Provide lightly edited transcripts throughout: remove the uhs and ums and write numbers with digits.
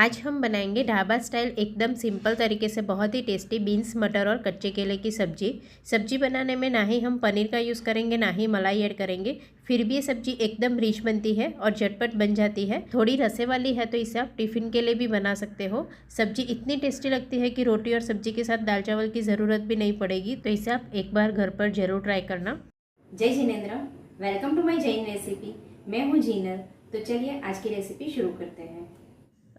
आज हम बनाएंगे ढाबा स्टाइल एकदम सिंपल तरीके से बहुत ही टेस्टी बीन्स मटर और कच्चे केले की सब्जी बनाने में ना ही हम पनीर का यूज़ करेंगे ना ही मलाई ऐड करेंगे। फिर भी ये सब्जी एकदम रिच बनती है और झटपट बन जाती है। थोड़ी रसे वाली है तो इसे आप टिफ़िन के लिए भी बना सकते हो। सब्जी इतनी टेस्टी लगती है कि रोटी और सब्जी के साथ दाल चावल की ज़रूरत भी नहीं पड़ेगी। तो इसे आप एक बार घर पर ज़रूर ट्राई करना। जय Jinendra, welcome to my Jain recipe. मैं हूँ जीनल। तो चलिए आज की रेसिपी शुरू करते हैं।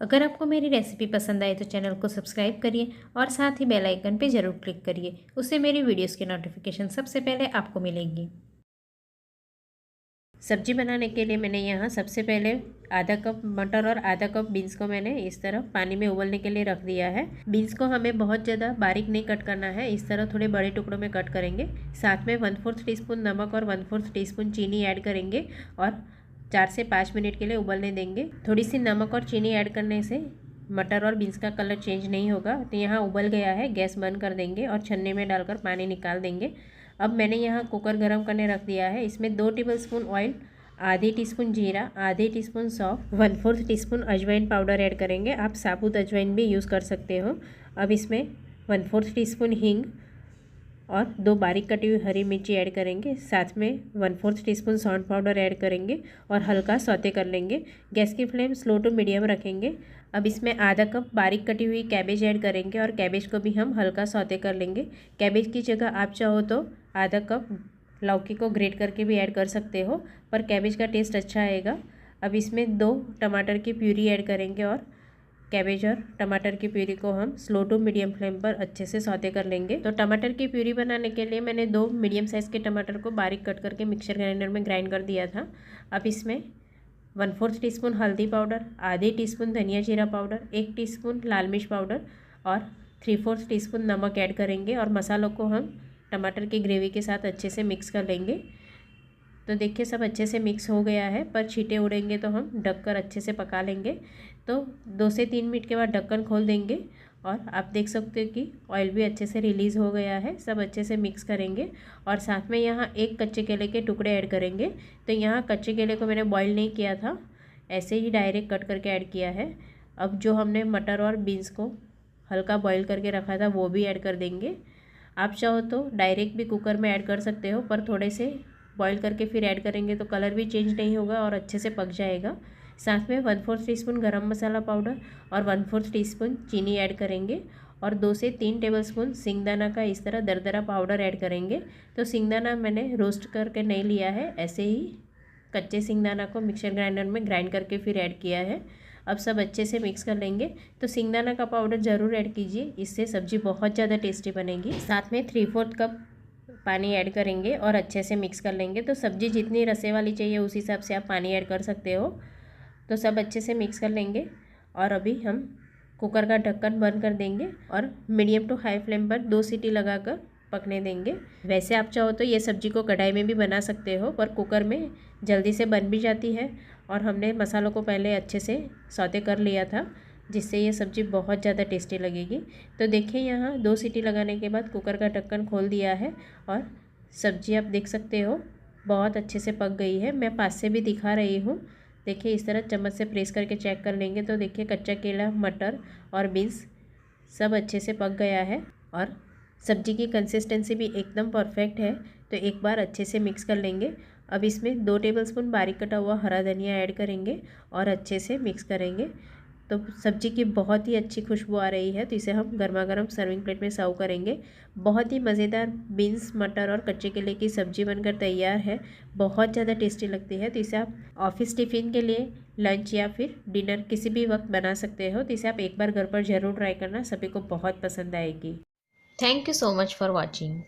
अगर आपको मेरी रेसिपी पसंद आए तो चैनल को सब्सक्राइब करिए और साथ ही बेल आइकन पे ज़रूर क्लिक करिए। उससे मेरी वीडियोस की नोटिफिकेशन सबसे पहले आपको मिलेगी। सब्जी बनाने के लिए मैंने यहाँ सबसे पहले आधा कप मटर और आधा कप बीन्स को मैंने इस तरह पानी में उबलने के लिए रख दिया है। बीन्स को हमें बहुत ज़्यादा बारीक नहीं कट करना है, इस तरह थोड़े बड़े टुकड़ों में कट करेंगे। साथ में 1/4 टीस्पून नमक और 1/4 टीस्पून चीनी ऐड करेंगे और 4 से 5 मिनट के लिए उबलने देंगे। थोड़ी सी नमक और चीनी ऐड करने से मटर और बीन्स का कलर चेंज नहीं होगा। तो यहाँ उबल गया है, गैस बंद कर देंगे और छन्नी में डालकर पानी निकाल देंगे। अब मैंने यहाँ कुकर गर्म करने रख दिया है। इसमें 2 टेबलस्पून ऑयल, आधी टीस्पून जीरा, आधी टीस्पून सौंफ, 1/4 टीस्पून अजवाइन पाउडर ऐड करेंगे। आप साबुत अजवाइन भी यूज़ कर सकते हो। अब इसमें 1/4 टीस्पून हींग और 2 बारीक कटी हुई हरी मिर्ची ऐड करेंगे। साथ में 1/4 टीस्पून सौंठ पाउडर ऐड करेंगे और हल्का सौते कर लेंगे। गैस की फ्लेम स्लो टू मीडियम रखेंगे। अब इसमें आधा कप बारीक कटी हुई कैबेज ऐड करेंगे और कैबेज को भी हम हल्का सौते कर लेंगे। कैबेज की जगह आप चाहो तो आधा कप लौकी को ग्रेट करके भी ऐड कर सकते हो, पर कैबेज का टेस्ट अच्छा आएगा। अब इसमें 2 टमाटर की प्यूरी ऐड करेंगे और कैबेज और टमाटर की प्यूरी को हम स्लो टू मीडियम फ्लेम पर अच्छे से सौते कर लेंगे। तो टमाटर की प्यूरी बनाने के लिए मैंने 2 मीडियम साइज़ के टमाटर को बारीक कट करके मिक्सर ग्राइंडर में ग्राइंड कर दिया था। अब इसमें 1/4 टीस्पून हल्दी पाउडर, आधी टीस्पून धनिया जीरा पाउडर, 1 टीस्पून लाल मिर्च पाउडर और 3/4 टीस्पून नमक ऐड करेंगे और मसालों को हम टमाटर की ग्रेवी के साथ अच्छे से मिक्स कर लेंगे। तो देखिए सब अच्छे से मिक्स हो गया है, पर छींटे उड़ेंगे तो हम ढककर अच्छे से पका लेंगे। तो 2 से 3 मिनट के बाद ढक्कन खोल देंगे और आप देख सकते हो कि ऑयल भी अच्छे से रिलीज़ हो गया है। सब अच्छे से मिक्स करेंगे और साथ में यहाँ 1 कच्चे केले के टुकड़े ऐड करेंगे। तो यहाँ कच्चे केले को मैंने बॉईल नहीं किया था, ऐसे ही डायरेक्ट कट करके ऐड किया है। अब जो हमने मटर और बीन्स को हल्का बॉईल करके रखा था वो भी ऐड कर देंगे। आप चाहो तो डायरेक्ट भी कुकर में ऐड कर सकते हो, पर थोड़े से बॉईल करके फिर ऐड करेंगे तो कलर भी चेंज नहीं होगा और अच्छे से पक जाएगा। साथ में 1/4 टीस्पून गरम मसाला पाउडर और 1/4 टीस्पून चीनी ऐड करेंगे और 2 से 3 टेबलस्पून सिंगदाना का इस तरह दरदरा पाउडर ऐड करेंगे। तो सिंगदाना मैंने रोस्ट करके नहीं लिया है, ऐसे ही कच्चे सिंगदाना को मिक्सर ग्राइंडर में ग्राइंड करके फिर ऐड किया है। अब सब अच्छे से मिक्स कर लेंगे। तो सिंगदाना का पाउडर ज़रूर ऐड कीजिए, इससे सब्ज़ी बहुत ज़्यादा टेस्टी बनेगी। साथ में 3/4 कप पानी ऐड करेंगे और अच्छे से मिक्स कर लेंगे। तो सब्ज़ी जितनी रसे वाली चाहिए उस हिसाब से आप पानी ऐड कर सकते हो। तो सब अच्छे से मिक्स कर लेंगे और अभी हम कुकर का ढक्कन बंद कर देंगे और मीडियम टू हाई फ्लेम पर 2 सीटी लगाकर पकने देंगे। वैसे आप चाहो तो ये सब्ज़ी को कढ़ाई में भी बना सकते हो, पर कुकर में जल्दी से बन भी जाती है और हमने मसालों को पहले अच्छे से सौते कर लिया था, जिससे ये सब्ज़ी बहुत ज़्यादा टेस्टी लगेगी। तो देखिए यहाँ 2 सीटी लगाने के बाद कुकर का ढक्कन खोल दिया है और सब्ज़ी आप देख सकते हो बहुत अच्छे से पक गई है। मैं पास से भी दिखा रही हूँ। देखिए इस तरह चम्मच से प्रेस करके चेक कर लेंगे तो देखिए कच्चा केला, मटर और बीन्स सब अच्छे से पक गया है और सब्जी की कंसिस्टेंसी भी एकदम परफेक्ट है। तो एक बार अच्छे से मिक्स कर लेंगे। अब इसमें 2 टेबलस्पून बारीक कटा हुआ हरा धनिया ऐड करेंगे और अच्छे से मिक्स करेंगे। तो सब्जी की बहुत ही अच्छी खुशबू आ रही है, तो इसे हम गर्मा गर्म सर्विंग प्लेट में सर्व करेंगे। बहुत ही मज़ेदार बीन्स, मटर और कच्चे केले की सब्ज़ी बनकर तैयार है। बहुत ज़्यादा टेस्टी लगती है। तो इसे आप ऑफिस टिफ़िन के लिए, लंच या फिर डिनर किसी भी वक्त बना सकते हो। तो इसे आप एक बार घर पर ज़रूर ट्राई करना, सभी को बहुत पसंद आएगी। Thank you so much for watching.